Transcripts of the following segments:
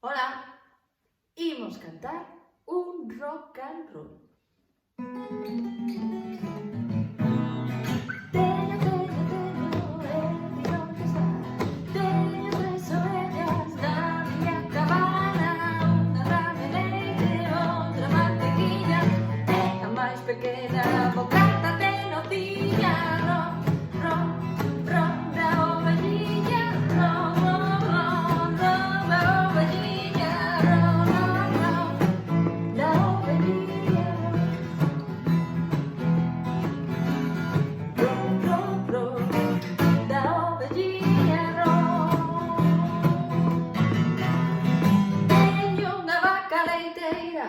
Ola, imos cantar un rock and roll. Teño, onde está? Teño 3 ovellas na miña cabana, unha dame leite, outra mantequilla, e a máis pequena bocata de nociña. Ron, ron, ron da ovellilla, ron, ron, ron, ron da ovellilla, ron, ron, ron da ovellilla. Ron, ron, ron da ovellilla, ron. Teño unha vaca leiteira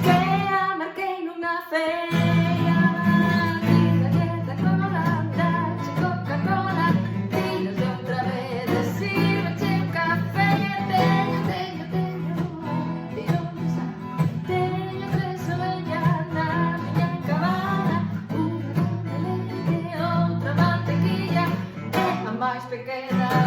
que a marquei nunha feira. Tira quieta cola, dache Coca-Cola, tiras de outra vez e sírveche un café. Teño, de onde está? Teño 3 ovellas na miña cabana, unha dame leite, outra mantequilla, e a máis pequena